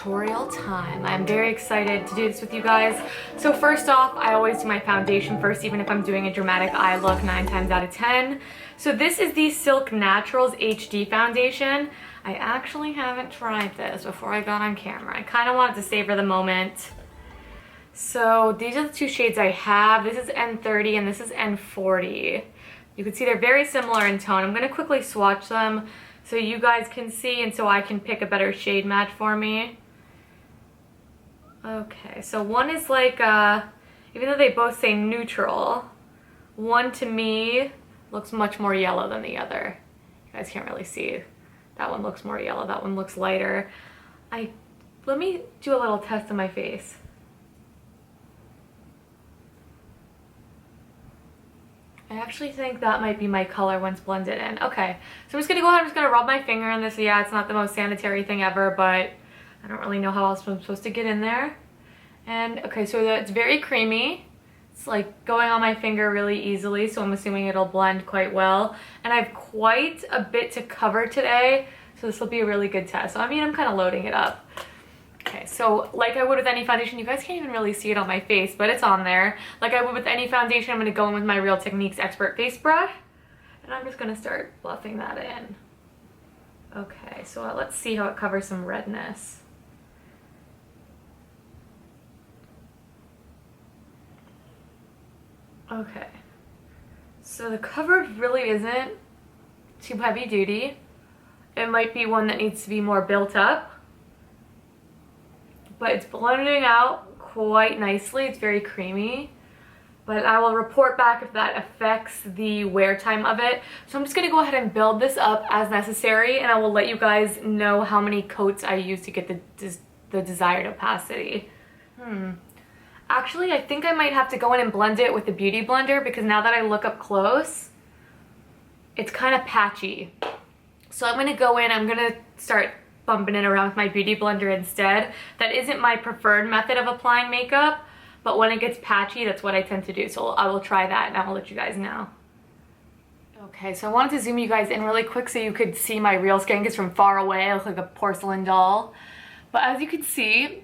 tutorial time. I'm very excited to do this with you guys. So first off, I always do my foundation first, even if I'm doing a dramatic eye look 9 times out of 10. So this is the Silk Naturals HD foundation. I actually haven't tried this before I got on camera. I kind of wanted to savor the moment. So these are the two shades I have. This is N30 and this is N40. You can see they're very similar in tone. I'm going to quickly swatch them so you guys can see and so I can pick a better shade match for me. Okay, so one is like, even though they both say neutral, one to me looks much more yellow than the other. You guys can't really see. That one looks more yellow, that one looks lighter. Let me do a little test on my face. I actually think that might be my color once blended in. Okay, so I'm just gonna go ahead, I'm just gonna rub my finger in this. Yeah, it's not the most sanitary thing ever, but I don't really know how else I'm supposed to get in there. And okay, so it's very creamy. It's like going on my finger really easily, so I'm assuming it'll blend quite well. And I have quite a bit to cover today, so this will be a really good test. So I mean, I'm kind of loading it up. Okay, so like I would with any foundation, you guys can't even really see it on my face, but it's on there. Like I would with any foundation, I'm going to go in with my Real Techniques Expert Face Brush, and I'm just going to start buffing that in. Okay, so let's see how it covers some redness. Okay, so the coverage really isn't too heavy duty. It might be one that needs to be more built up, but it's blending out quite nicely. It's very creamy, but I will report back if that affects the wear time of it. So I'm just gonna go ahead and build this up as necessary, and I will let you guys know how many coats I use to get the desired opacity. Actually, I think I might have to go in and blend it with the Beauty Blender, because now that I look up close, it's kind of patchy. So I'm gonna go in, I'm gonna start bumping it around with my Beauty Blender instead. That isn't my preferred method of applying makeup, but when it gets patchy, that's what I tend to do. So I will try that and I will let you guys know. Okay, so I wanted to zoom you guys in really quick so you could see my real skin, because from far away I look like a porcelain doll. But as you can see,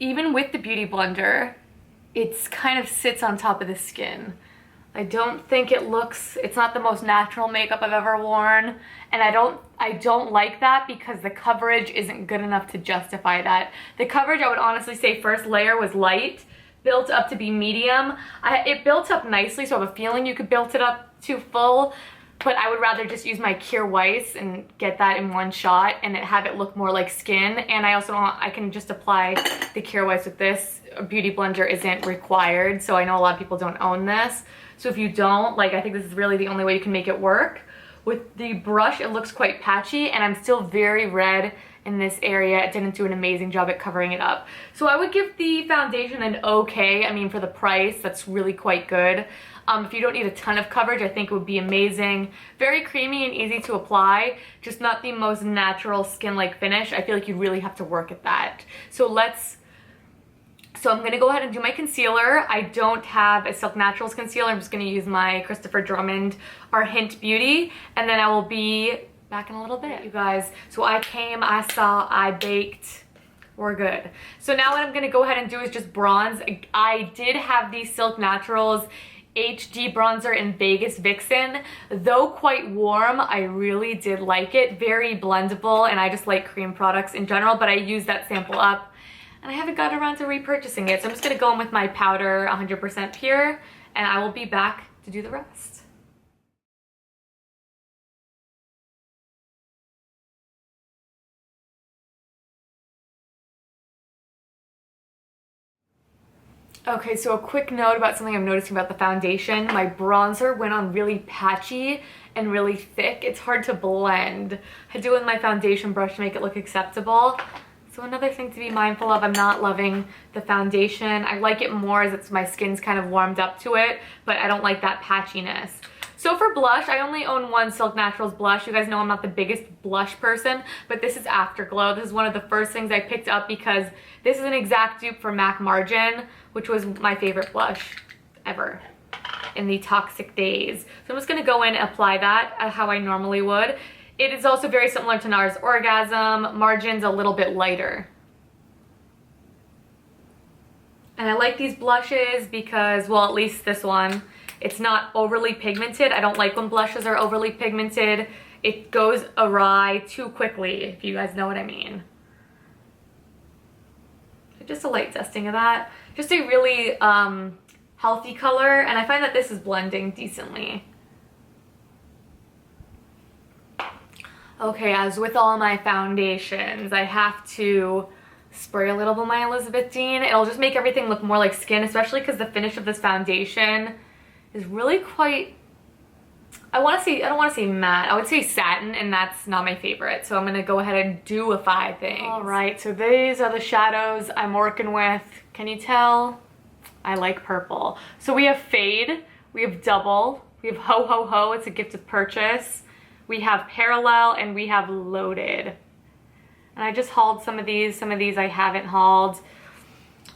even with the Beauty Blender, it's kind of sits on top of the skin. I don't think it's not the most natural makeup I've ever worn, and I don't like that because the coverage isn't good enough to justify that. The coverage, I would honestly say first layer was light, built up to be medium. It built up nicely, so I have a feeling you could build it up to full, but I would rather just use my Cure Weiss and get that in one shot and have it look more like skin. And I can just apply the Cure Weiss with this. A Beauty Blender isn't required, so I know a lot of people don't own this. So if you don't, I think this is really the only way you can make it work. With the brush, it looks quite patchy, and I'm still very red in this area. It didn't do an amazing job at covering it up. So I would give the foundation an okay. I mean, for the price, that's really quite good. If you don't need a ton of coverage, I think it would be amazing. Very creamy and easy to apply, just not the most natural skin-like finish. I feel like you really have to work at that. So I'm going to go ahead and do my concealer. I don't have a Silk Naturals concealer. I'm just going to use my Christopher Drummond or Hynt Beauty, and then I will be back in a little bit, you guys. So I came, I saw, I baked. We're good. So now what I'm going to go ahead and do is just bronze. I did have the Silk Naturals HD bronzer in Vegas Vixen. Though quite warm, I really did like it. Very blendable, and I just like cream products in general, but I used that sample up and I haven't gotten around to repurchasing it. So I'm just gonna go in with my powder 100% pure, and I will be back to do the rest. Okay, so a quick note about something I'm noticing about the foundation. My bronzer went on really patchy and really thick. It's hard to blend. I do it with my foundation brush to make it look acceptable. So another thing to be mindful of, I'm not loving the foundation. I like it more as my skin's kind of warmed up to it, but I don't like that patchiness. So for blush, I only own one Silk Naturals blush. You guys know I'm not the biggest blush person, but this is Afterglow. This is one of the first things I picked up because this is an exact dupe for MAC Margin, which was my favorite blush ever in the toxic days. So I'm just gonna go in and apply that how I normally would. It is also very similar to NARS Orgasm. Margin's a little bit lighter. And I like these blushes because, well, at least this one, it's not overly pigmented. I don't like when blushes are overly pigmented. It goes awry too quickly, if you guys know what I mean. Just a light dusting of that. Just a really healthy color, and I find that this is blending decently. Okay, as with all my foundations, I have to spray a little bit of my Elizabethine. It'll just make everything look more like skin, especially because the finish of this foundation is really quite, I don't want to say matte, I would say satin, and that's not my favorite. So I'm gonna go ahead and deify things. All right, so these are the shadows I'm working with. Can you tell? I like purple. So we have Fade, we have Double, we have Ho Ho Ho, it's a gift of purchase. We have Parallel, and we have Loaded. And I just hauled some of these I haven't hauled.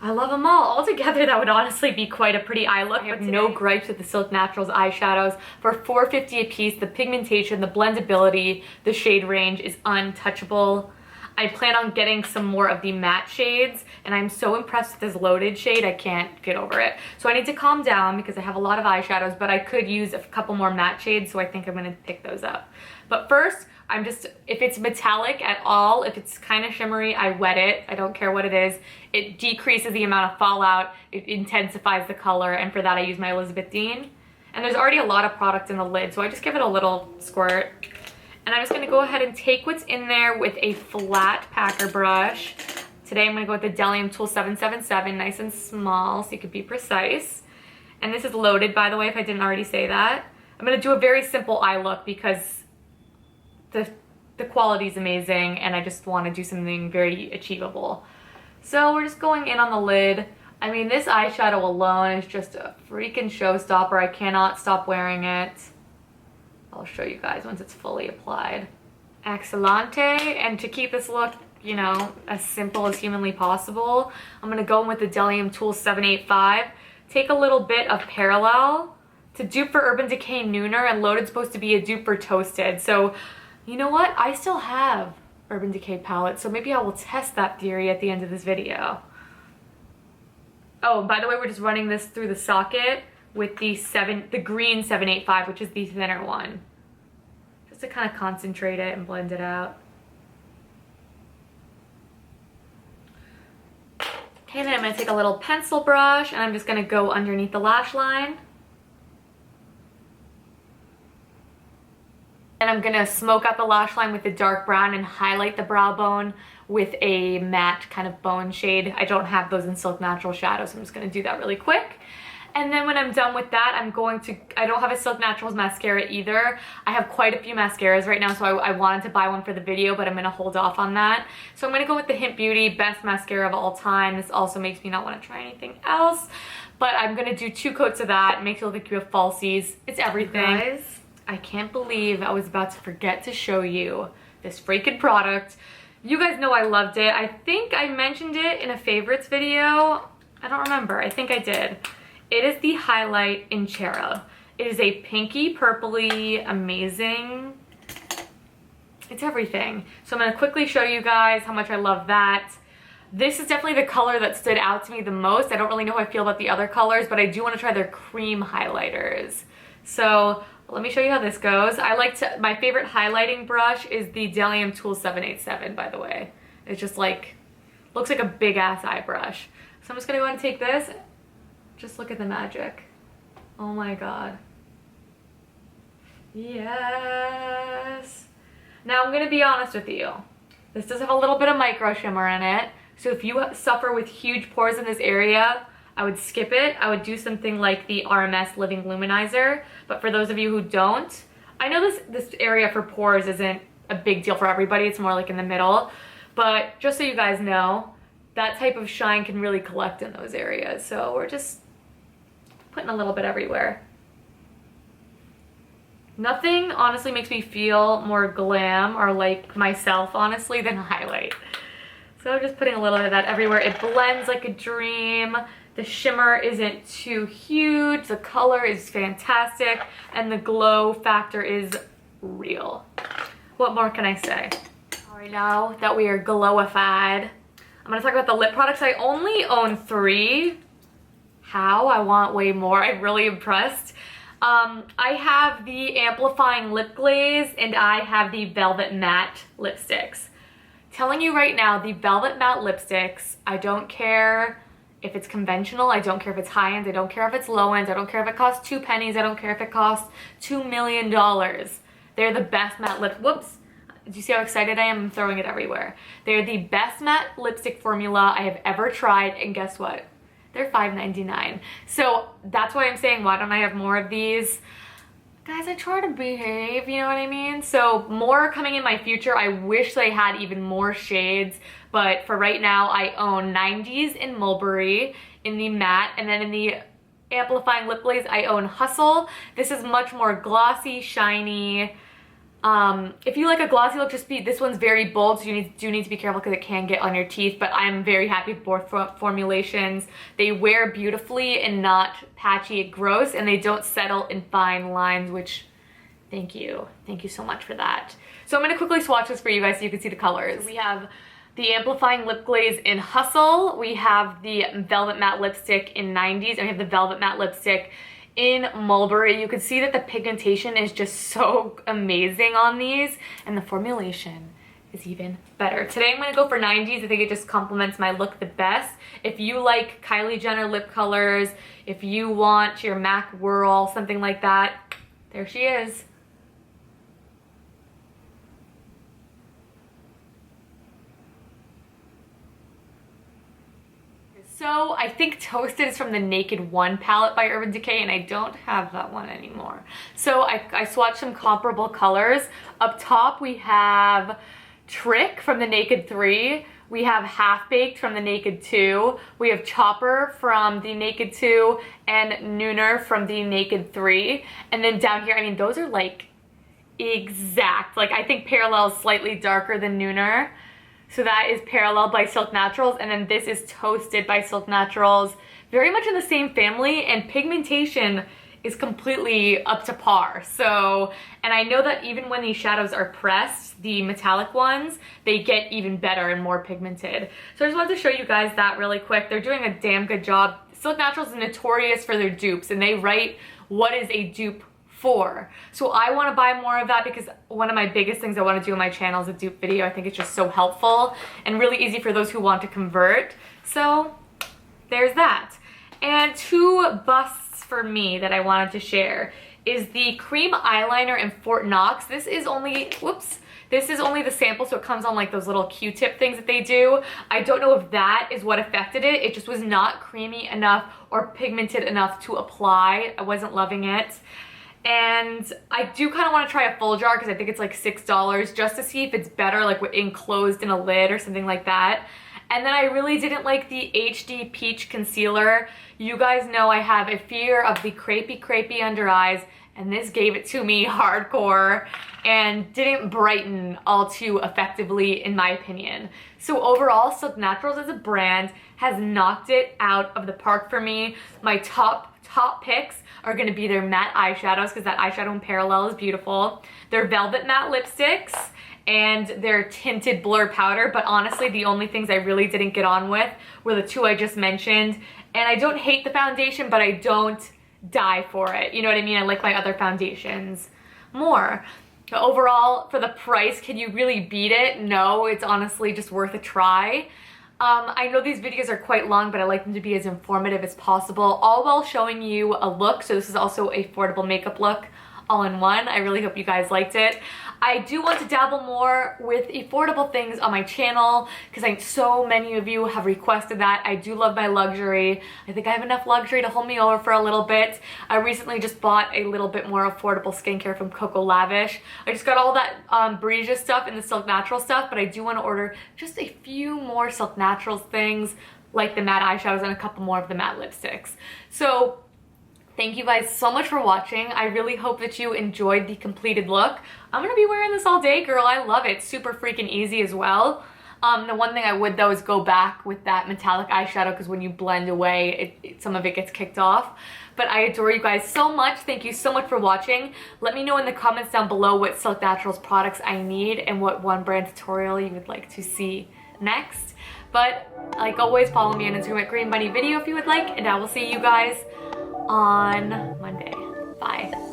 I love them all. Altogether, that would honestly be quite a pretty eye look. I have no gripes with the Silk Naturals eyeshadows. For $4.50 a piece, the pigmentation, the blendability, the shade range is untouchable. I plan on getting some more of the matte shades, and I'm so impressed with this Loaded shade, I can't get over it. So I need to calm down because I have a lot of eyeshadows, but I could use a couple more matte shades, so I think I'm gonna pick those up. But first, if it's metallic at all, if it's kind of shimmery, I wet it. I don't care what it is. It decreases the amount of fallout, it intensifies the color, and for that I use my Elizabethine. And there's already a lot of product in the lid, so I just give it a little squirt. And I'm just gonna go ahead and take what's in there with a flat packer brush. Today I'm gonna go with the Delium Tool 777, nice and small, so you can be precise. And this is Loaded, by the way, if I didn't already say that. I'm gonna do a very simple eye look because the quality is amazing, and I just wanna do something very achievable. So we're just going in on the lid. I mean, this eyeshadow alone is just a freaking showstopper. I cannot stop wearing it. I'll show you guys once it's fully applied. Excellente. And to keep this look, you know, as simple as humanly possible, I'm gonna go in with the Delium Tool 785. Take a little bit of Parallel to dupe for Urban Decay Nooner, and Loaded's supposed to be a dupe for Toasted. So, you know what? I still have Urban Decay palette, so maybe I will test that theory at the end of this video. Oh, by the way, we're just running this through the socket with the green 785, which is the thinner one. Just to kind of concentrate it and blend it out. Okay, then I'm gonna take a little pencil brush, and I'm just gonna go underneath the lash line. And I'm gonna smoke out the lash line with the dark brown and highlight the brow bone with a matte kind of bone shade. I don't have those in Silk Natural shadows, so I'm just gonna do that really quick. And then when I'm done with that, I don't have a Silk Naturals mascara either. I have quite a few mascaras right now, so I wanted to buy one for the video, but I'm gonna hold off on that. So I'm gonna go with the Hynt Beauty Best Mascara of all time. This also makes me not wanna try anything else, but I'm gonna do 2 coats of that. It makes it look like you have falsies. It's everything. Guys, I can't believe I was about to forget to show you this freaking product. You guys know I loved it. I think I mentioned it in a favorites video. I don't remember, I think I did. It is the highlight in Cherub. It is a pinky, purpley, amazing. It's everything. So I'm gonna quickly show you guys how much I love that. This is definitely the color that stood out to me the most. I don't really know how I feel about the other colors, but I do wanna try their cream highlighters. So let me show you how this goes. My favorite highlighting brush is the Delium Tool 787, by the way. It's just like, looks like a big ass eye brush. So I'm just gonna go ahead and take this. Just look at the magic. Oh my God. Yes. Now I'm gonna be honest with you. This does have a little bit of micro shimmer in it. So if you suffer with huge pores in this area, I would skip it. I would do something like the RMS Living Luminizer. But for those of you who don't, I know this area for pores isn't a big deal for everybody. It's more like in the middle. But just so you guys know, that type of shine can really collect in those areas. So we're just putting a little bit everywhere. Nothing honestly makes me feel more glam or like myself, honestly, than highlight. So I'm just putting a little bit of that everywhere. It blends like a dream. The shimmer isn't too huge. The color is fantastic. And the glow factor is real. What more can I say? All right, now that we are glowified, I'm gonna talk about the lip products. I only own 3. how. I want way more. I'm really impressed. I have the Amplifying Lip Glaze and I have the Velvet Matte lipsticks. Telling you right now, the Velvet Matte lipsticks, I don't care if it's conventional, I don't care if it's high-end, I don't care if it's low-end, I don't care if it costs 2 pennies, I don't care if it costs $2 million. They're the best matte lip, whoops. Do you see how excited I am? I'm throwing it everywhere. They're the best matte lipstick formula I have ever tried, and guess what? They're $5.99. So that's why I'm saying, why don't I have more of these? Guys, I try to behave, you know what I mean? So more coming in my future. I wish they had even more shades, but for right now, I own 90s in Mulberry in the matte, and then in the Amplifying Lip Glaze, I own Hustle. This is much more glossy, shiny. If you like a glossy look, this one's very bold, so you do need to be careful because it can get on your teeth, but I'm very happy with both formulations. They wear beautifully and not patchy and gross, and they don't settle in fine lines, which, thank you. Thank you so much for that. So I'm gonna quickly swatch this for you guys so you can see the colors. We have the Amplifying Lip Glaze in Hustle, we have the Velvet Matte Lipstick in 90s, and we have the Velvet Matte Lipstick in Mulberry. You can see that the pigmentation is just so amazing on these, and the formulation is even better. Today I'm gonna go for 90s. I think it just complements my look the best. If you like Kylie Jenner lip colors, if you want your MAC Whirl, something like that, there she is. So I think Toasted is from the Naked One palette by Urban Decay, and I don't have that one anymore. So I swatched some comparable colors. Up top we have Trick from the Naked 3. We have Half Baked from the Naked 2. We have Chopper from the Naked 2 and Nooner from the Naked 3. And then down here, I mean, those are like exact. Like I think Parallel is slightly darker than Nooner. So that is Parallel by Silk Naturals, and then this is Toasted by Silk Naturals. Very much in the same family, and pigmentation is completely up to par. So, and I know that even when these shadows are pressed, the metallic ones, they get even better and more pigmented. So I just wanted to show you guys that really quick. They're doing a damn good job. Silk Naturals is notorious for their dupes, and they write what is a dupe for. So I want to buy more of that because one of my biggest things I want to do on my channel is a dupe video. I think it's just so helpful and really easy for those who want to convert. So there's that. And 2 busts for me that I wanted to share is the cream eyeliner in Fort Knox. This is only, whoops, this is only the sample, so it comes on like those little Q-tip things that they do. I don't know if that is what affected it. It just was not creamy enough or pigmented enough to apply. I wasn't loving it. And I do kind of want to try a full jar because I think it's like $6 just to see if it's better like enclosed in a lid or something like that. And then I really didn't like the HD Peach Concealer. You guys know I have a fear of the crepey under eyes, and this gave it to me hardcore and didn't brighten all too effectively in my opinion. So overall, Silk Naturals as a brand has knocked it out of the park for me. My top picks are going to be their matte eyeshadows because that eyeshadow in Parallel is beautiful. Their Velvet Matte lipsticks and their Tinted Blur powder, but honestly the only things I really didn't get on with were the 2 I just mentioned. And I don't hate the foundation, but I don't die for it. You know what I mean? I like my other foundations more. But overall, for the price, can you really beat it? No, it's honestly just worth a try. I know these videos are quite long, but I like them to be as informative as possible, all while showing you a look. So this is also a affordable makeup look all in one. I really hope you guys liked it. I do want to dabble more with affordable things on my channel because so many of you have requested that. I do love my luxury. I think I have enough luxury to hold me over for a little bit. I recently just bought a little bit more affordable skincare from Coco Lavish. I just got all that Breesia stuff and the Silk Naturals stuff, but I do want to order just a few more Silk Naturals things like the matte eyeshadows and a couple more of the matte lipsticks. So thank you guys so much for watching. I really hope that you enjoyed the completed look. I'm gonna be wearing this all day, girl. I love it. Super freaking easy as well. The one thing I would though is go back with that metallic eyeshadow because when you blend away, some of it gets kicked off. But I adore you guys so much. Thank you so much for watching. Let me know in the comments down below what Silk Naturals products I need and what one brand tutorial you would like to see next. But like always, follow me on Instagram at Green Bunny Video if you would like, and I will see you guys on Monday. Bye.